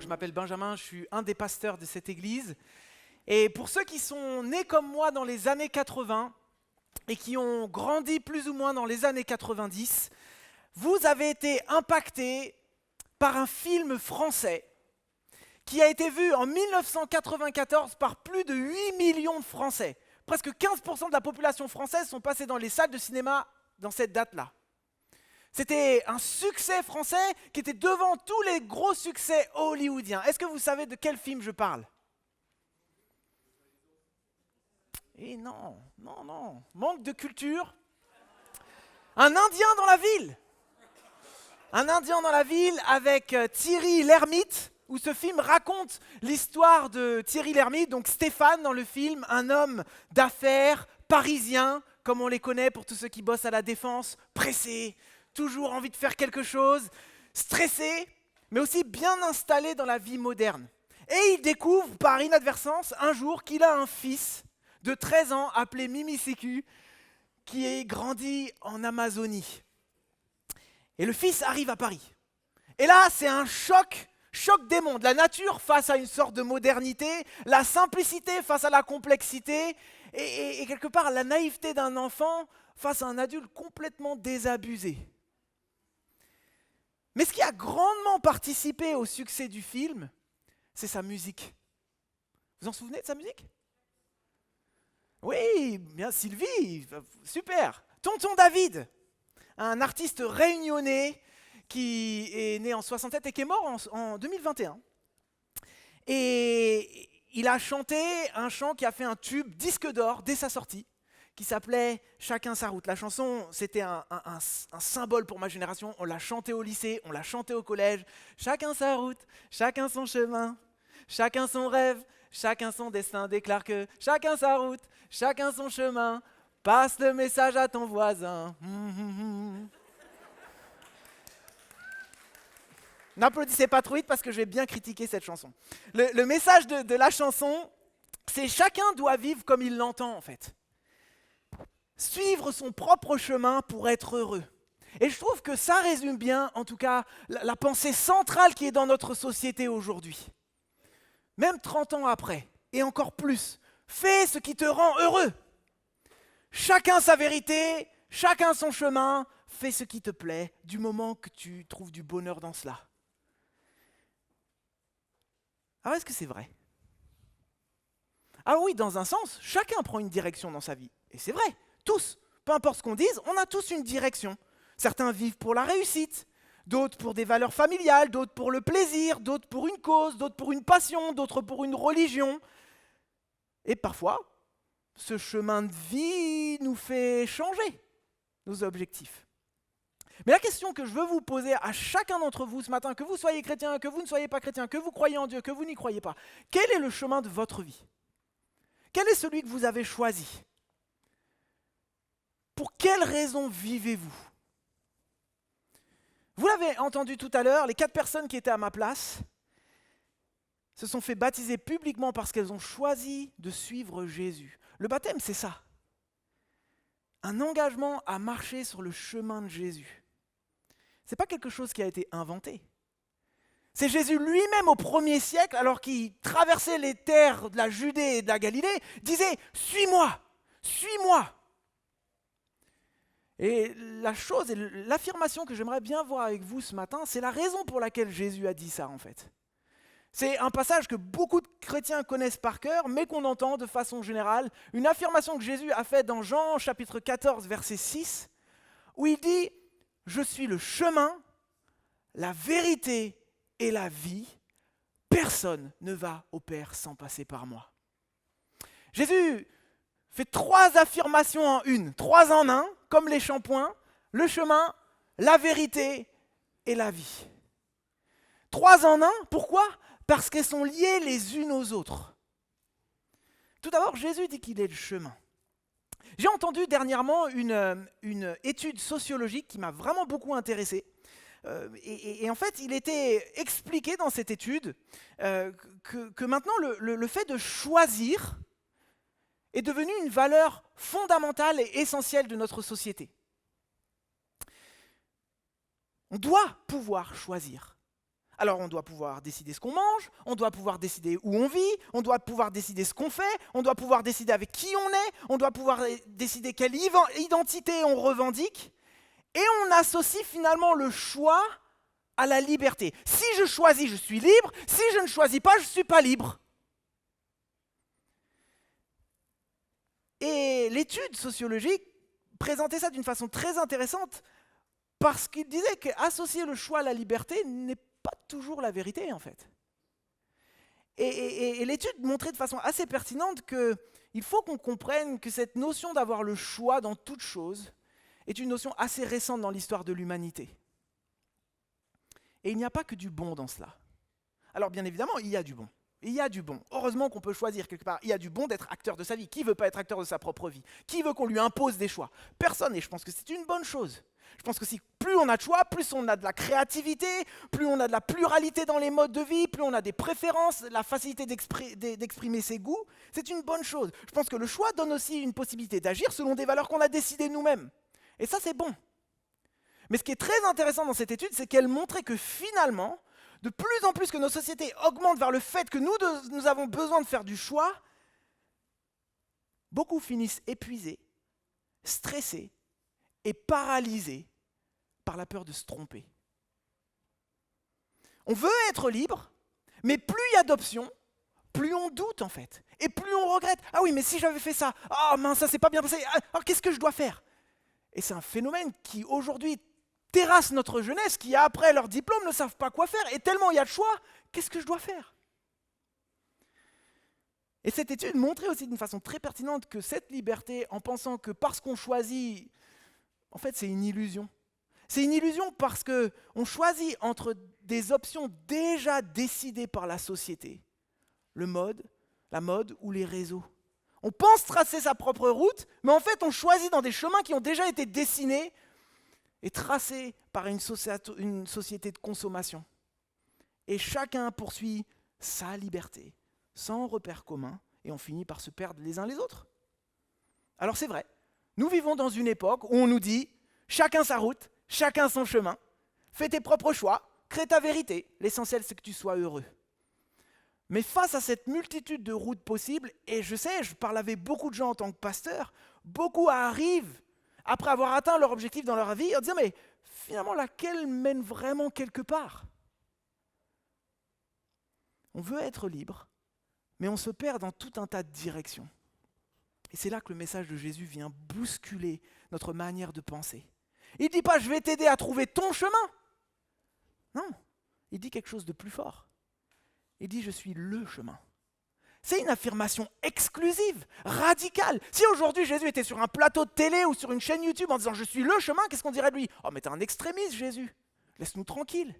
Je m'appelle Benjamin, je suis un des pasteurs de cette église. Et pour ceux qui sont nés comme moi dans les années 80 et qui ont grandi plus ou moins dans les années 90, vous avez été impactés par un film français qui a été vu en 1994 par plus de 8 millions de Français. Presque 15% de la population française sont passés dans les salles de cinéma dans cette date-là. C'était un succès français qui était devant tous les gros succès hollywoodiens. Est-ce que vous savez de quel film je parle ? Eh non, manque de culture. Un Indien dans la ville. Un Indien dans la ville avec Thierry Lhermitte, où ce film raconte l'histoire de Thierry Lhermitte, donc Stéphane dans le film, un homme d'affaires parisien, comme on les connaît pour tous ceux qui bossent à la Défense, pressé, toujours envie de faire quelque chose, stressé, mais aussi bien installé dans la vie moderne. Et il découvre par inadvertance un jour qu'il a un fils de 13 ans appelé Mimi Sécu qui est grandi en Amazonie. Et le fils arrive à Paris. Et là, c'est un choc des mondes. La nature face à une sorte de modernité, la simplicité face à la complexité, et quelque part la naïveté d'un enfant face à un adulte complètement désabusé. Mais ce qui a grandement participé au succès du film, c'est sa musique. Vous vous en souvenez de sa musique ? Oui, bien Sylvie, super. Tonton David, un artiste réunionnais qui est né en 67 et qui est mort en 2021. Et il a chanté un chant qui a fait un tube disque d'or dès sa sortie, qui s'appelait « Chacun sa route ». La chanson, c'était un symbole pour ma génération. On l'a chanté au lycée, on l'a chanté au collège. Chacun sa route, chacun son chemin, chacun son rêve, chacun son destin. Déclare que chacun sa route, chacun son chemin. Passe le message à ton voisin. N'applaudissez pas trop vite parce que je vais bien critiquer cette chanson. Le message de la chanson, c'est chacun doit vivre comme il l'entend en fait. Suivre son propre chemin pour être heureux. Et je trouve que ça résume bien, en tout cas, la pensée centrale qui est dans notre société aujourd'hui. Même 30 ans après, et encore plus, fais ce qui te rend heureux. Chacun sa vérité, chacun son chemin, fais ce qui te plaît, du moment que tu trouves du bonheur dans cela. Alors est-ce que c'est vrai ? Ah oui, dans un sens, chacun prend une direction dans sa vie. Et c'est vrai, tous, peu importe ce qu'on dise, on a tous une direction. Certains vivent pour la réussite, d'autres pour des valeurs familiales, d'autres pour le plaisir, d'autres pour une cause, d'autres pour une passion, d'autres pour une religion. Et parfois, ce chemin de vie nous fait changer nos objectifs. Mais la question que je veux vous poser à chacun d'entre vous ce matin, que vous soyez chrétien, que vous ne soyez pas chrétien, que vous croyez en Dieu, que vous n'y croyez pas, quel est le chemin de votre vie ? Quel est celui que vous avez choisi ? Pour quelle raison vivez-vous ? Vous l'avez entendu tout à l'heure, les 4 personnes qui étaient à ma place se sont fait baptiser publiquement parce qu'elles ont choisi de suivre Jésus. Le baptême, c'est ça. Un engagement à marcher sur le chemin de Jésus. Ce n'est pas quelque chose qui a été inventé. C'est Jésus lui-même au 1er siècle, alors qu'il traversait les terres de la Judée et de la Galilée, disait « Suis-moi, suis-moi ». Et la chose, et l'affirmation que j'aimerais bien voir avec vous ce matin, c'est la raison pour laquelle Jésus a dit ça en fait. C'est un passage que beaucoup de chrétiens connaissent par cœur, mais qu'on entend de façon générale. Une affirmation que Jésus a faite dans Jean chapitre 14, verset 6, où il dit « Je suis le chemin, la vérité et la vie. Personne ne va au Père sans passer par moi. » Jésus fait 3 affirmations en une, 3 en un, comme les shampoings, le chemin, la vérité et la vie. 3 en un, pourquoi ? Parce qu'elles sont liées les unes aux autres. Tout d'abord, Jésus dit qu'il est le chemin. J'ai entendu dernièrement une étude sociologique qui m'a vraiment beaucoup intéressé. Et en fait, il était expliqué dans cette étude que maintenant, le fait de choisir est devenu une valeur fondamentale et essentielle de notre société. On doit pouvoir choisir. Alors on doit pouvoir décider ce qu'on mange, on doit pouvoir décider où on vit, on doit pouvoir décider ce qu'on fait, on doit pouvoir décider avec qui on est, on doit pouvoir décider quelle identité on revendique. Et on associe finalement le choix à la liberté. Si je choisis, je suis libre. Si je ne choisis pas, je ne suis pas libre. Et l'étude sociologique présentait ça d'une façon très intéressante parce qu'il disait qu'associer le choix à la liberté n'est pas toujours la vérité en fait. Et l'étude montrait de façon assez pertinente qu'il faut qu'on comprenne que cette notion d'avoir le choix dans toute chose est une notion assez récente dans l'histoire de l'humanité. Et il n'y a pas que du bon dans cela. Alors bien évidemment, il y a du bon. Il y a du bon. Heureusement qu'on peut choisir quelque part. Il y a du bon d'être acteur de sa vie. Qui ne veut pas être acteur de sa propre vie? Qui veut qu'on lui impose des choix? Personne. Et je pense que c'est une bonne chose. Je pense que plus on a de choix, plus on a de la créativité, plus on a de la pluralité dans les modes de vie, plus on a des préférences, la facilité d'exprimer ses goûts, c'est une bonne chose. Je pense que le choix donne aussi une possibilité d'agir selon des valeurs qu'on a décidées nous-mêmes. Et ça, c'est bon. Mais ce qui est très intéressant dans cette étude, c'est qu'elle montrait que finalement, de plus en plus que nos sociétés augmentent vers le fait que nous avons besoin de faire du choix, beaucoup finissent épuisés, stressés et paralysés par la peur de se tromper. On veut être libre, mais plus il y a d'options, plus on doute en fait. Et plus on regrette. Ah oui, mais si j'avais fait ça, ah mince, ça s'est pas bien passé, alors qu'est-ce que je dois faire? Et c'est un phénomène qui aujourd'hui terrasse notre jeunesse, qui après leur diplôme ne savent pas quoi faire. Et tellement il y a de choix, qu'est-ce que je dois faire? Et cette étude montrait aussi d'une façon très pertinente que cette liberté, en pensant que parce qu'on choisit, en fait c'est une illusion. C'est une illusion parce qu'on choisit entre des options déjà décidées par la société, la mode ou les réseaux. On pense tracer sa propre route, mais en fait on choisit dans des chemins qui ont déjà été dessinés et tracés par une société de consommation. Et chacun poursuit sa liberté, sans repère commun, et on finit par se perdre les uns les autres. Alors c'est vrai, nous vivons dans une époque où on nous dit « chacun sa route, chacun son chemin, fais tes propres choix, crée ta vérité, l'essentiel c'est que tu sois heureux ». Mais face à cette multitude de routes possibles, et je sais, je parle avec beaucoup de gens en tant que pasteur, beaucoup arrivent, après avoir atteint leur objectif dans leur vie, en disant « mais finalement, laquelle mène vraiment quelque part ?» On veut être libre, mais on se perd dans tout un tas de directions. Et c'est là que le message de Jésus vient bousculer notre manière de penser. Il ne dit pas « je vais t'aider à trouver ton chemin ». Non, il dit quelque chose de plus fort. Il dit « je suis le chemin ». C'est une affirmation exclusive, radicale. Si aujourd'hui Jésus était sur un plateau de télé ou sur une chaîne YouTube en disant « je suis le chemin », qu'est-ce qu'on dirait de lui? « Oh mais t'es un extrémiste Jésus, laisse-nous tranquille ».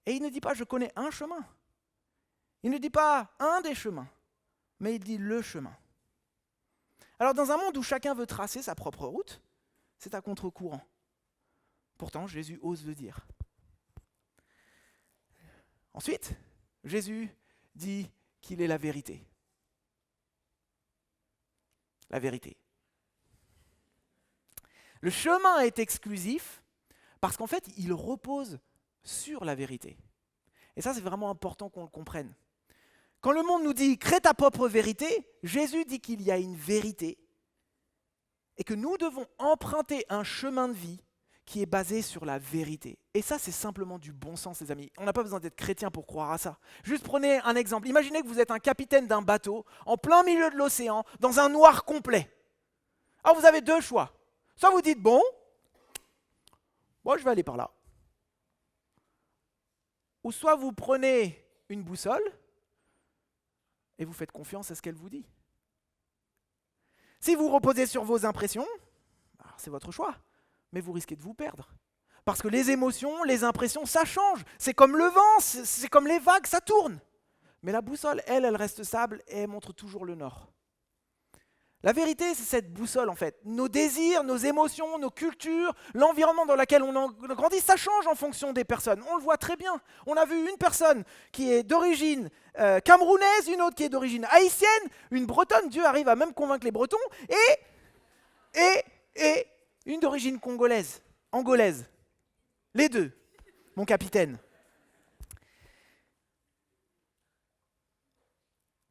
Et il ne dit pas « je connais un chemin ». Il ne dit pas un des chemins, mais il dit le chemin. Alors dans un monde où chacun veut tracer sa propre route, c'est à contre-courant. Pourtant Jésus ose le dire. Ensuite, Jésus dit qu'il est la vérité. La vérité. Le chemin est exclusif parce qu'en fait, il repose sur la vérité. Et ça, c'est vraiment important qu'on le comprenne. Quand le monde nous dit « crée ta propre vérité », Jésus dit qu'il y a une vérité et que nous devons emprunter un chemin de vie qui est basé sur la vérité. Et ça, c'est simplement du bon sens, les amis. On n'a pas besoin d'être chrétien pour croire à ça. Juste prenez un exemple. Imaginez que vous êtes un capitaine d'un bateau en plein milieu de l'océan, dans un noir complet. Alors vous avez deux choix. Soit vous dites « bon, moi je vais aller par là ». Ou soit vous prenez une boussole et vous faites confiance à ce qu'elle vous dit. Si vous reposez sur vos impressions, c'est votre choix, mais vous risquez de vous perdre. Parce que les émotions, les impressions, ça change. C'est comme le vent, c'est comme les vagues, ça tourne. Mais la boussole, elle reste stable et elle montre toujours le nord. La vérité, c'est cette boussole en fait. Nos désirs, nos émotions, nos cultures, l'environnement dans lequel on grandit, ça change en fonction des personnes. On le voit très bien. On a vu une personne qui est d'origine camerounaise, une autre qui est d'origine haïtienne, une bretonne, Dieu arrive à même convaincre les bretons, et une d'origine angolaise. Les deux. mon capitaine.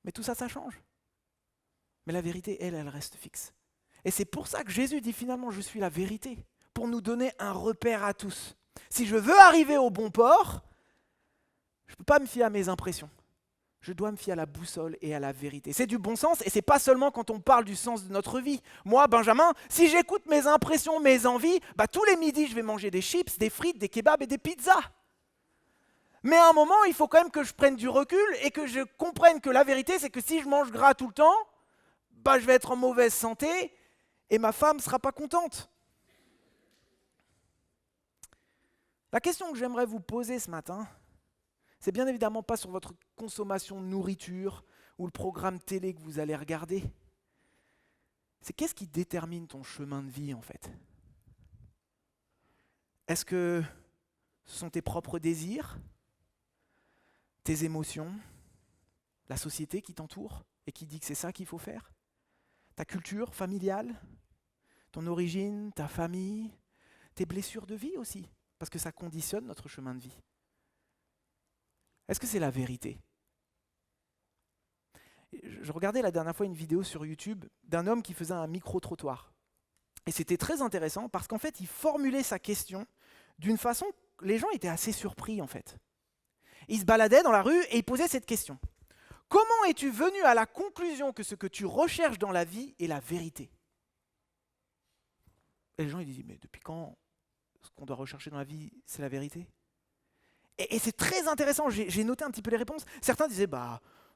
Mais tout ça, ça change. Mais la vérité, elle reste fixe. Et c'est pour ça que Jésus dit finalement, je suis la vérité, pour nous donner un repère à tous. Si je veux arriver au bon port, je ne peux pas me fier à mes impressions. Je dois me fier à la boussole et à la vérité. C'est du bon sens et c'est pas seulement quand on parle du sens de notre vie. Moi, Benjamin, si j'écoute mes impressions, mes envies, tous les midis, je vais manger des chips, des frites, des kebabs et des pizzas. Mais à un moment, il faut quand même que je prenne du recul et que je comprenne que la vérité, c'est que si je mange gras tout le temps, je vais être en mauvaise santé et ma femme ne sera pas contente. La question que j'aimerais vous poser ce matin, c'est bien évidemment pas sur votre consommation de nourriture ou le programme télé que vous allez regarder. C'est qu'est-ce qui détermine ton chemin de vie en fait ? Est-ce que ce sont tes propres désirs, tes émotions, la société qui t'entoure et qui dit que c'est ça qu'il faut faire ? Ta culture familiale, ton origine, ta famille, tes blessures de vie aussi, parce que ça conditionne notre chemin de vie. Est-ce que c'est la vérité ? Je regardais la dernière fois une vidéo sur YouTube d'un homme qui faisait un micro-trottoir. Et c'était très intéressant parce qu'en fait, il formulait sa question d'une façon que les gens étaient assez surpris en fait. Il se baladait dans la rue et il posait cette question. Comment es-tu venu à la conclusion que ce que tu recherches dans la vie est la vérité ? Et les gens ils disaient, mais depuis quand ce qu'on doit rechercher dans la vie, c'est la vérité ? Et c'est très intéressant, j'ai noté un petit peu les réponses. Certains disaient,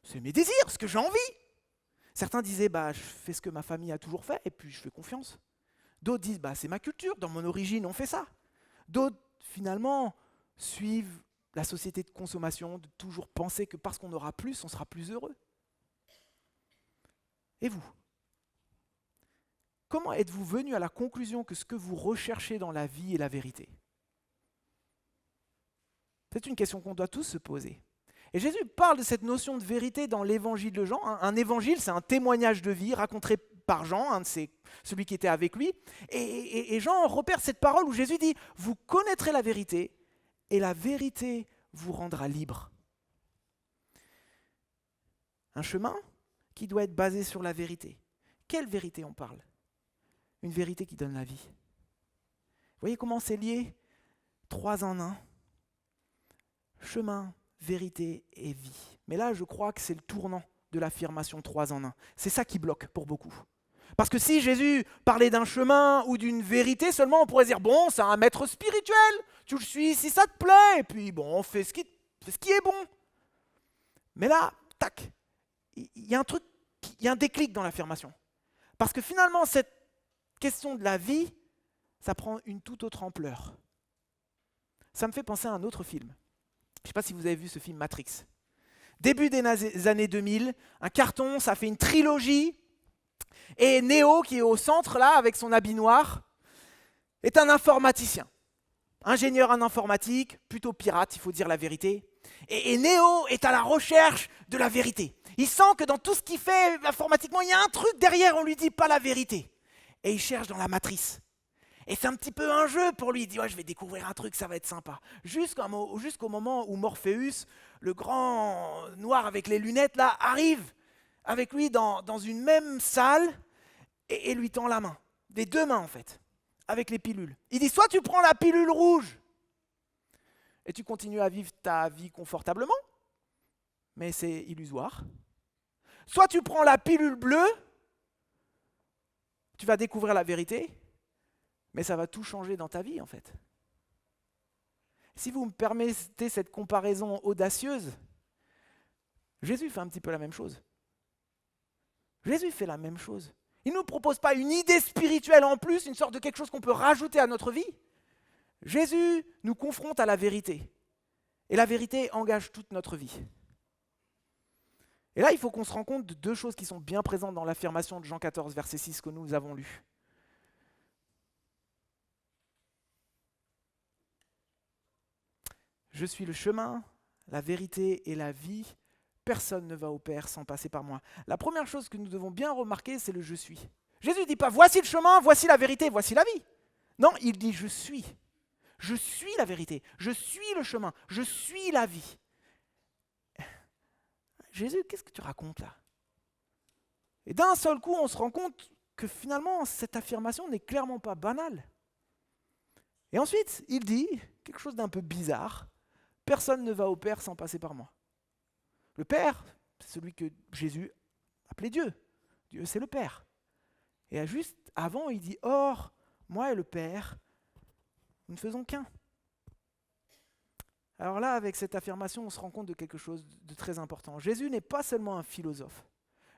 c'est mes désirs, ce que j'ai envie. Certains disaient, je fais ce que ma famille a toujours fait et puis je fais confiance. D'autres disent, c'est ma culture, dans mon origine on fait ça. D'autres, finalement, suivent la société de consommation, de toujours penser que parce qu'on aura plus, on sera plus heureux. Et vous ? Comment êtes-vous venu à la conclusion que ce que vous recherchez dans la vie est la vérité ? C'est une question qu'on doit tous se poser. Et Jésus parle de cette notion de vérité dans l'évangile de Jean. Un évangile, c'est un témoignage de vie raconté par Jean, celui qui était avec lui. Et Jean repère cette parole où Jésus dit « Vous connaîtrez la vérité et la vérité vous rendra libre. » Un chemin qui doit être basé sur la vérité. Quelle vérité on parle ? Une vérité qui donne la vie. Vous voyez comment c'est lié ? 3 en 1. Chemin, vérité et vie. Mais là, je crois que c'est le tournant de l'affirmation 3 en 1. C'est ça qui bloque pour beaucoup. Parce que si Jésus parlait d'un chemin ou d'une vérité seulement, on pourrait dire, bon, c'est un maître spirituel, tu le suis si ça te plaît, et puis bon, fais ce qui est bon. Mais là, tac, il y a un truc, il y a un déclic dans l'affirmation. Parce que finalement, cette question de la vie, ça prend une toute autre ampleur. Ça me fait penser à un autre film. Je ne sais pas si vous avez vu ce film Matrix. Début des années 2000, un carton, ça fait une trilogie. Et Neo, qui est au centre là, avec son habit noir, est un informaticien. Ingénieur en informatique, plutôt pirate, il faut dire la vérité. Et Neo est à la recherche de la vérité. Il sent que dans tout ce qu'il fait informatiquement, il y a un truc derrière, on ne lui dit pas la vérité. Et il cherche dans la matrice. Et c'est un petit peu un jeu pour lui. Il dit, je vais découvrir un truc, ça va être sympa. Jusqu'au moment où Morpheus, le grand noir avec les lunettes, là, arrive avec lui dans une même salle et lui tend la main. Des 2 mains, en fait, avec les pilules. Il dit, soit tu prends la pilule rouge et tu continues à vivre ta vie confortablement, mais c'est illusoire. Soit tu prends la pilule bleue, tu vas découvrir la vérité, mais ça va tout changer dans ta vie, en fait. Si vous me permettez cette comparaison audacieuse, Jésus fait un petit peu la même chose. Jésus fait la même chose. Il ne nous propose pas une idée spirituelle en plus, une sorte de quelque chose qu'on peut rajouter à notre vie. Jésus nous confronte à la vérité. Et la vérité engage toute notre vie. Et là, il faut qu'on se rende compte de 2 choses qui sont bien présentes dans l'affirmation de Jean 14, verset 6 que nous avons lu. Je suis le chemin, la vérité et la vie. Personne ne va au Père sans passer par moi. La première chose que nous devons bien remarquer, c'est le « je suis ». Jésus ne dit pas « voici le chemin, voici la vérité, voici la vie ». Non, il dit « je suis ». Je suis la vérité, je suis le chemin, je suis la vie. Jésus, qu'est-ce que tu racontes là? Et d'un seul coup, on se rend compte que finalement, cette affirmation n'est clairement pas banale. Et ensuite, il dit quelque chose d'un peu bizarre. Personne ne va au Père sans passer par moi. Le Père, c'est celui que Jésus appelait Dieu. Dieu, c'est le Père. Et juste avant, il dit, or, moi et le Père, nous ne faisons qu'un. Alors là, avec cette affirmation, on se rend compte de quelque chose de très important. Jésus n'est pas seulement un philosophe.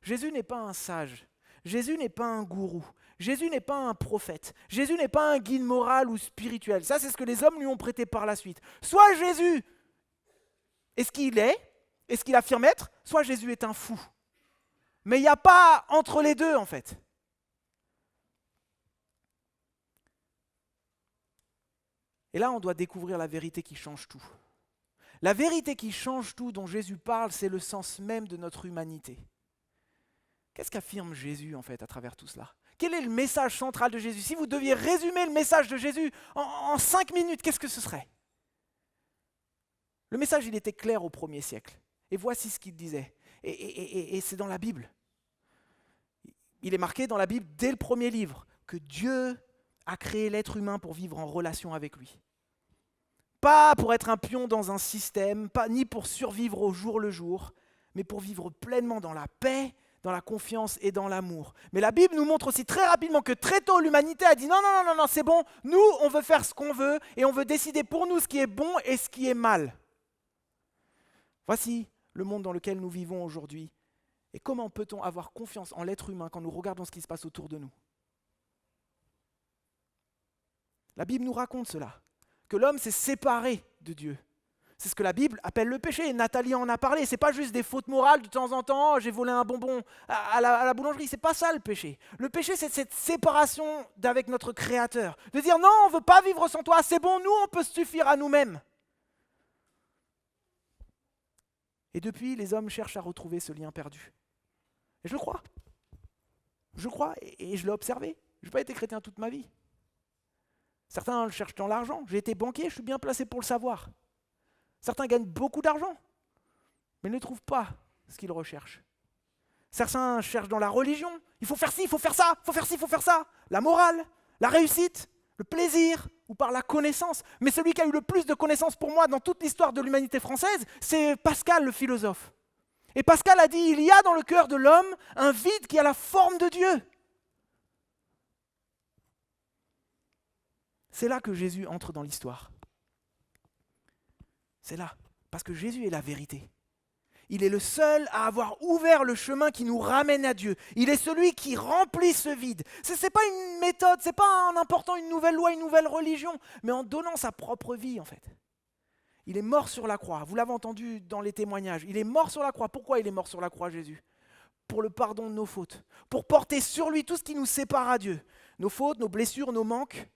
Jésus n'est pas un sage. Jésus n'est pas un gourou. Jésus n'est pas un prophète. Jésus n'est pas un guide moral ou spirituel. Ça, c'est ce que les hommes lui ont prêté par la suite. Soit Jésus est ce qu'il est ce qu'il affirme être, soit Jésus est un fou. Mais il n'y a pas entre les deux, en fait. Et là, on doit découvrir la vérité qui change tout. La vérité qui change tout dont Jésus parle, c'est le sens même de notre humanité. Qu'est-ce qu'affirme Jésus, en fait, à travers tout cela? Quel est le message central de Jésus? Si vous deviez résumer le message de Jésus en 5 minutes, qu'est-ce que ce serait? Le message, il était clair au 1er siècle. Et voici ce qu'il disait. Et c'est dans la Bible. Il est marqué dans la Bible, dès le premier livre, que Dieu a créé l'être humain pour vivre en relation avec lui. Pas pour être un pion dans un système, ni pour survivre au jour le jour, mais pour vivre pleinement dans la paix, dans la confiance et dans l'amour. Mais la Bible nous montre aussi très rapidement que très tôt, l'humanité a dit non, c'est bon, nous, on veut faire ce qu'on veut et on veut décider pour nous ce qui est bon et ce qui est mal. Voici le monde dans lequel nous vivons aujourd'hui. Et comment peut-on avoir confiance en l'être humain quand nous regardons ce qui se passe autour de nous? La Bible nous raconte cela, que l'homme s'est séparé de Dieu. C'est ce que la Bible appelle le péché. Nathalie en a parlé. Ce n'est pas juste des fautes morales de temps en temps. J'ai volé un bonbon à la boulangerie. Ce n'est pas ça le péché. Le péché, c'est cette séparation d'avec notre Créateur. De dire non, on ne veut pas vivre sans toi. C'est bon, nous, on peut se suffire à nous-mêmes. Et depuis, les hommes cherchent à retrouver ce lien perdu. Et je le crois. Je crois et je l'ai observé. Je n'ai pas été chrétien toute ma vie. Certains le cherchent dans l'argent. J'ai été banquier, je suis bien placé pour le savoir. Certains gagnent beaucoup d'argent, mais ne trouvent pas ce qu'ils recherchent. Certains cherchent dans la religion. Il faut faire ci, il faut faire ça, il faut faire ci, il faut faire ça. La morale, la réussite, le plaisir, ou par la connaissance. Mais celui qui a eu le plus de connaissances pour moi dans toute l'histoire de l'humanité française, c'est Pascal, le philosophe. Et Pascal a dit, il y a dans le cœur de l'homme un vide qui a la forme de Dieu. C'est là que Jésus entre dans l'histoire. C'est là, parce que Jésus est la vérité. Il est le seul à avoir ouvert le chemin qui nous ramène à Dieu. Il est celui qui remplit ce vide. Ce n'est pas une méthode, ce n'est pas en important une nouvelle loi, une nouvelle religion, mais en donnant sa propre vie en fait. Il est mort sur la croix, vous l'avez entendu dans les témoignages. Il est mort sur la croix. Pourquoi il est mort sur la croix, Jésus? Pour le pardon de nos fautes, pour porter sur lui tout ce qui nous sépare à Dieu. Nos fautes, nos blessures, nos manques,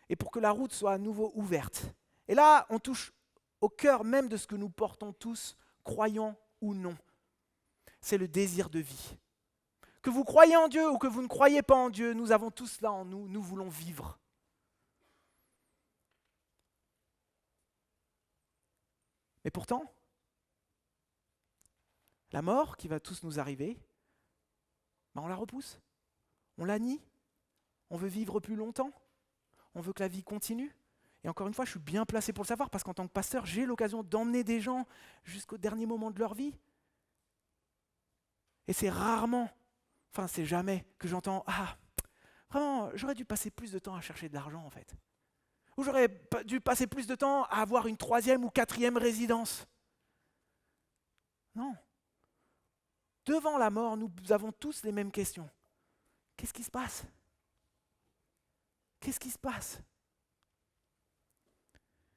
et pour que la route soit à nouveau ouverte. Et là, on touche au cœur même de ce que nous portons tous, croyants ou non. C'est le désir de vie. Que vous croyez en Dieu ou que vous ne croyez pas en Dieu, nous avons tous cela en nous, nous voulons vivre. Mais pourtant, la mort qui va tous nous arriver, on la repousse, on la nie, on veut vivre plus longtemps, on veut que la vie continue. Et encore une fois, je suis bien placé pour le savoir parce qu'en tant que pasteur, j'ai l'occasion d'emmener des gens jusqu'au dernier moment de leur vie. Et c'est rarement, enfin c'est jamais que j'entends « Ah, vraiment, j'aurais dû passer plus de temps à chercher de l'argent en fait. » Ou j'aurais dû passer plus de temps à avoir une 3e ou 4e résidence. Non. Devant la mort, nous avons tous les mêmes questions. Qu'est-ce qui se passe? Qu'est-ce qui se passe?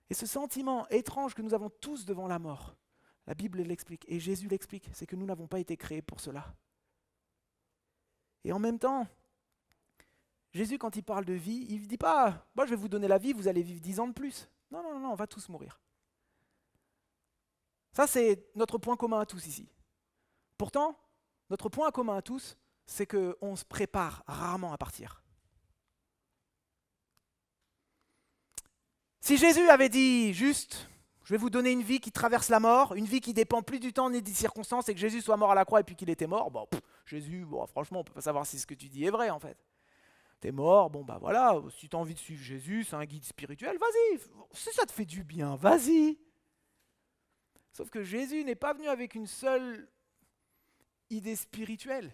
Et ce sentiment étrange que nous avons tous devant la mort, la Bible l'explique, et Jésus l'explique, c'est que nous n'avons pas été créés pour cela. Et en même temps, Jésus, quand il parle de vie, il ne dit pas « Moi, je vais vous donner la vie, vous allez vivre 10 ans de plus. » Non, on va tous mourir. Ça, c'est notre point commun à tous ici. Pourtant, notre point commun à tous, c'est qu'on se prépare rarement à partir. Si Jésus avait dit juste, je vais vous donner une vie qui traverse la mort, une vie qui dépend plus du temps ni des circonstances, et que Jésus soit mort à la croix et puis qu'il était mort, Jésus, franchement, on ne peut pas savoir si ce que tu dis est vrai en fait. T'es mort, voilà, si tu as envie de suivre Jésus, c'est un guide spirituel, vas-y, si ça te fait du bien, vas-y. Sauf que Jésus n'est pas venu avec une seule idée spirituelle.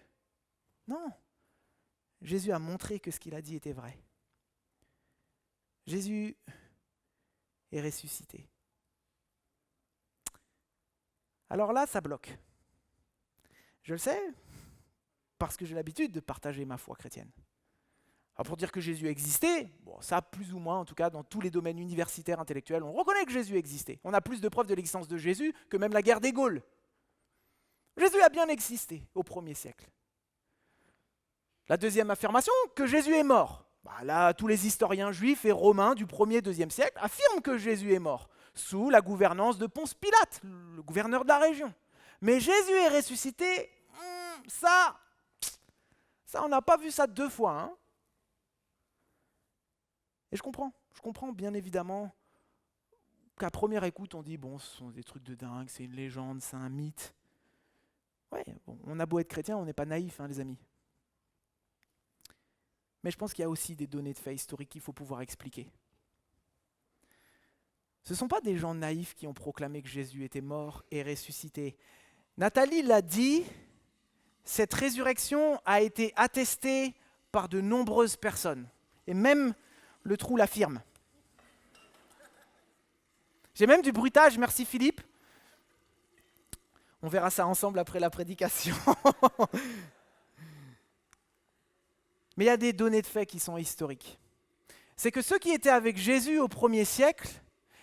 Non. Jésus a montré que ce qu'il a dit était vrai. Jésus est ressuscité. Alors là, ça bloque. Je le sais, parce que j'ai l'habitude de partager ma foi chrétienne. Alors pour dire que Jésus existait, ça plus ou moins, en tout cas dans tous les domaines universitaires, intellectuels, on reconnaît que Jésus existait. On a plus de preuves de l'existence de Jésus que même la guerre des Gaules. Jésus a bien existé au 1er siècle. La deuxième affirmation, que Jésus est mort. Là, tous les historiens juifs et romains du 1er et 2e siècle affirment que Jésus est mort, sous la gouvernance de Ponce Pilate, le gouverneur de la région. Mais Jésus est ressuscité, ça on n'a pas vu ça 2 fois. Hein. Et je comprends bien évidemment qu'à première écoute, on dit, ce sont des trucs de dingue, c'est une légende, c'est un mythe. Ouais, on a beau être chrétien, on n'est pas naïf, les amis. Mais je pense qu'il y a aussi des données de faits historiques qu'il faut pouvoir expliquer. Ce ne sont pas des gens naïfs qui ont proclamé que Jésus était mort et ressuscité. Nathalie l'a dit, cette résurrection a été attestée par de nombreuses personnes. Et même le trou l'affirme. J'ai même du bruitage, merci Philippe. On verra ça ensemble après la prédication. Mais il y a des données de faits qui sont historiques. C'est que ceux qui étaient avec Jésus au 1er siècle,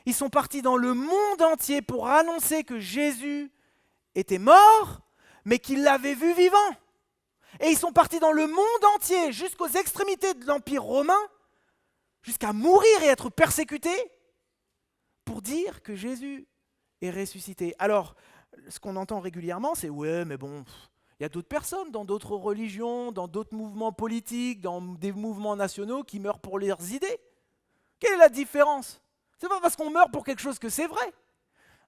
ils sont partis dans le monde entier pour annoncer que Jésus était mort, mais qu'ils l'avaient vu vivant. Et ils sont partis dans le monde entier, jusqu'aux extrémités de l'Empire romain, jusqu'à mourir et être persécutés, pour dire que Jésus est ressuscité. Alors, ce qu'on entend régulièrement, c'est « ouais, mais bon, il y a d'autres personnes dans d'autres religions, dans d'autres mouvements politiques, dans des mouvements nationaux qui meurent pour leurs idées. Quelle est la différence ? C'est pas parce qu'on meurt pour quelque chose que c'est vrai. »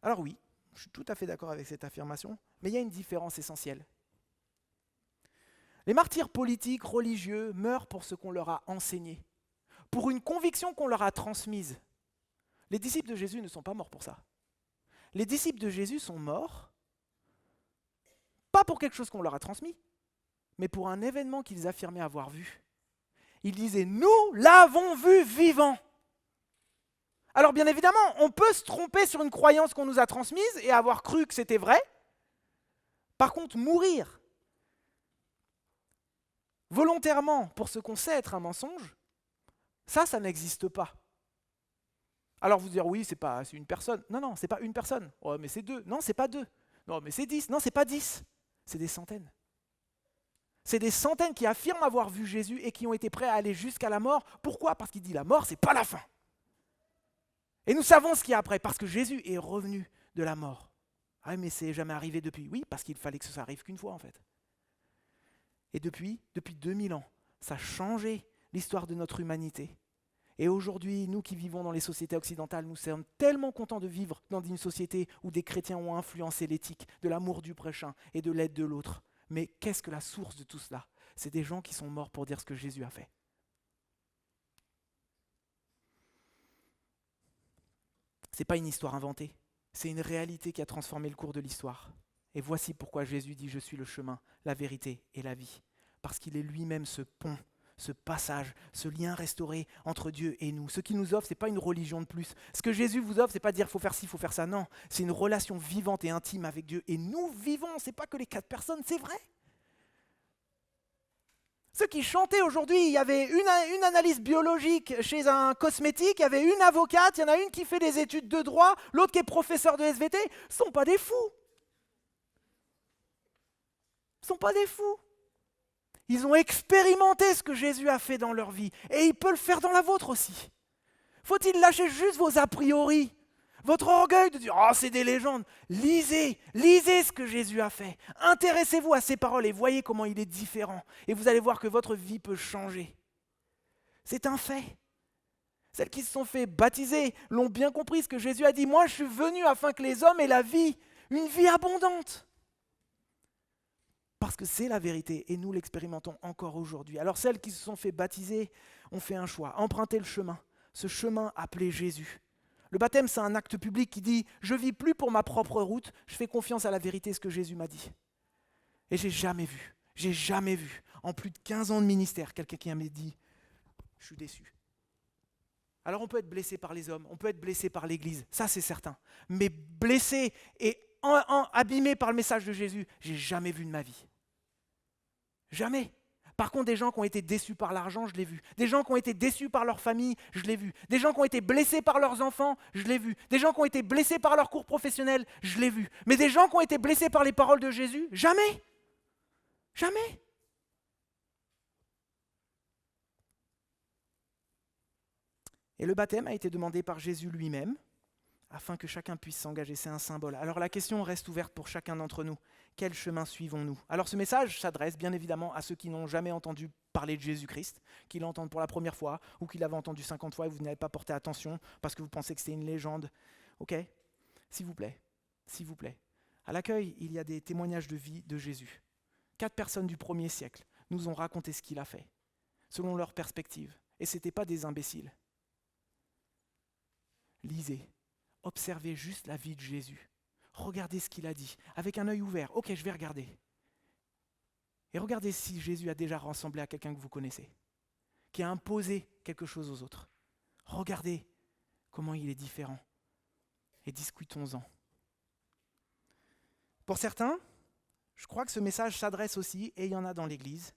Alors oui, je suis tout à fait d'accord avec cette affirmation, mais il y a une différence essentielle. Les martyrs politiques, religieux, meurent pour ce qu'on leur a enseigné, pour une conviction qu'on leur a transmise. Les disciples de Jésus ne sont pas morts pour ça. Les disciples de Jésus sont morts, pas pour quelque chose qu'on leur a transmis, mais pour un événement qu'ils affirmaient avoir vu. Ils disaient « Nous l'avons vu vivant ». Alors bien évidemment, on peut se tromper sur une croyance qu'on nous a transmise et avoir cru que c'était vrai. Par contre, mourir volontairement pour ce qu'on sait être un mensonge, ça n'existe pas. Alors vous dire oui, c'est une personne. Non, c'est pas une personne. Oh, mais c'est 2. Non, c'est pas 2. Non, mais c'est 10. Non, c'est pas 10. C'est des centaines. C'est des centaines qui affirment avoir vu Jésus et qui ont été prêts à aller jusqu'à la mort. Pourquoi ? Parce qu'il dit la mort, c'est pas la fin. Et nous savons ce qu'il y a après, parce que Jésus est revenu de la mort. Ah mais c'est jamais arrivé depuis. Oui, parce qu'il fallait que ça arrive qu'une fois en fait. Et depuis 2000 ans, ça a changé l'histoire de notre humanité. Et aujourd'hui, nous qui vivons dans les sociétés occidentales, nous sommes tellement contents de vivre dans une société où des chrétiens ont influencé l'éthique, de l'amour du prochain et de l'aide de l'autre. Mais qu'est-ce que la source de tout cela ? C'est des gens qui sont morts pour dire ce que Jésus a fait. Ce n'est pas une histoire inventée, c'est une réalité qui a transformé le cours de l'histoire. Et voici pourquoi Jésus dit « Je suis le chemin, la vérité et la vie ». Parce qu'il est lui-même ce pont, ce passage, ce lien restauré entre Dieu et nous. Ce qu'il nous offre, ce n'est pas une religion de plus. Ce que Jésus vous offre, ce n'est pas dire « il faut faire ci, il faut faire ça ». Non, c'est une relation vivante et intime avec Dieu. Et nous vivons, ce n'est pas que les 4 personnes, c'est vrai. Ceux qui chantaient aujourd'hui, il y avait une analyse biologique chez un cosmétique, il y avait une avocate, il y en a une qui fait des études de droit, l'autre qui est professeur de SVT, ce ne sont pas des fous. Ce ne sont pas des fous. Ils ont expérimenté ce que Jésus a fait dans leur vie et il peut le faire dans la vôtre aussi. Faut-il lâcher juste vos a priori, votre orgueil de dire « Oh, c'est des légendes ». Lisez ce que Jésus a fait. Intéressez-vous à ses paroles et voyez comment il est différent. Et vous allez voir que votre vie peut changer. C'est un fait. Celles qui se sont fait baptiser l'ont bien compris ce que Jésus a dit. Moi, je suis venu afin que les hommes aient la vie, une vie abondante. Parce que c'est la vérité et nous l'expérimentons encore aujourd'hui. Alors celles qui se sont fait baptiser ont fait un choix, emprunter le chemin, ce chemin appelé Jésus. Le baptême, c'est un acte public qui dit « Je vis plus pour ma propre route, je fais confiance à la vérité, ce que Jésus m'a dit. » Et j'ai jamais vu, en plus de 15 ans de ministère, quelqu'un qui m'a dit « Je suis déçu ». Alors on peut être blessé par les hommes, on peut être blessé par l'Église, ça c'est certain. Mais blessé et abîmé par le message de Jésus, j'ai jamais vu de ma vie. Jamais. Par contre, des gens qui ont été déçus par l'argent, je l'ai vu. Des gens qui ont été déçus par leur famille, je l'ai vu. Des gens qui ont été blessés par leurs enfants, je l'ai vu. Des gens qui ont été blessés par leur cours professionnel, je l'ai vu. Mais des gens qui ont été blessés par les paroles de Jésus, jamais. Jamais. Et le baptême a été demandé par Jésus lui-même, afin que chacun puisse s'engager. C'est un symbole. Alors la question reste ouverte pour chacun d'entre nous. Quel chemin suivons-nous ? Alors ce message s'adresse bien évidemment à ceux qui n'ont jamais entendu parler de Jésus-Christ, qui l'entendent pour la première fois, ou qui l'avaient entendu 50 fois et vous n'avez pas porté attention parce que vous pensez que c'est une légende. Ok ? S'il vous plaît. À l'accueil, il y a des témoignages de vie de Jésus. 4 personnes du 1er siècle nous ont raconté ce qu'il a fait, selon leur perspective. Et ce n'étaient pas des imbéciles. Lisez. Observez juste la vie de Jésus. Regardez ce qu'il a dit, avec un œil ouvert. Ok, je vais regarder. Et regardez si Jésus a déjà ressemblé à quelqu'un que vous connaissez, qui a imposé quelque chose aux autres. Regardez comment il est différent. Et discutons-en. Pour certains, je crois que ce message s'adresse aussi, et il y en a dans l'Église,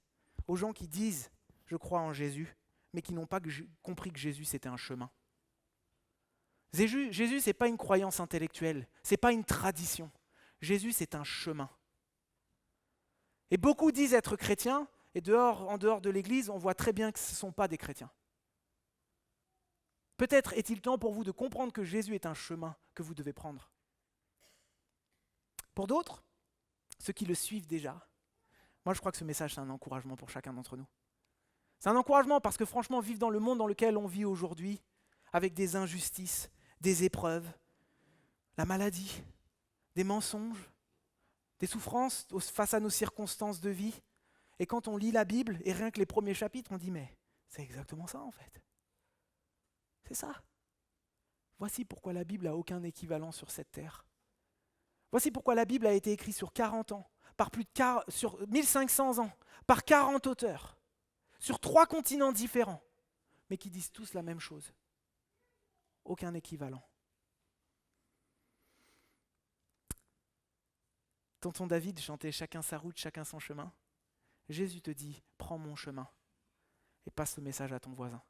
aux gens qui disent « je crois en Jésus », mais qui n'ont pas compris que Jésus c'était un chemin. Jésus, ce n'est pas une croyance intellectuelle, ce n'est pas une tradition. Jésus, c'est un chemin. Et beaucoup disent être chrétiens, et en dehors de l'Église, on voit très bien que ce ne sont pas des chrétiens. Peut-être est-il temps pour vous de comprendre que Jésus est un chemin que vous devez prendre. Pour d'autres, ceux qui le suivent déjà, moi je crois que ce message c'est un encouragement pour chacun d'entre nous. C'est un encouragement parce que franchement, vivre dans le monde dans lequel on vit aujourd'hui, avec des injustices, des épreuves, la maladie, des mensonges, des souffrances face à nos circonstances de vie. Et quand on lit la Bible, et rien que les premiers chapitres, on dit mais c'est exactement ça en fait. C'est ça. Voici pourquoi la Bible n'a aucun équivalent sur cette terre. Voici pourquoi la Bible a été écrite sur 40 ans, sur 1500 ans, par 40 auteurs, sur 3 continents différents, mais qui disent tous la même chose. Aucun équivalent. Tonton David chantait « Chacun sa route, chacun son chemin ». Jésus te dit « Prends mon chemin et passe le message à ton voisin ».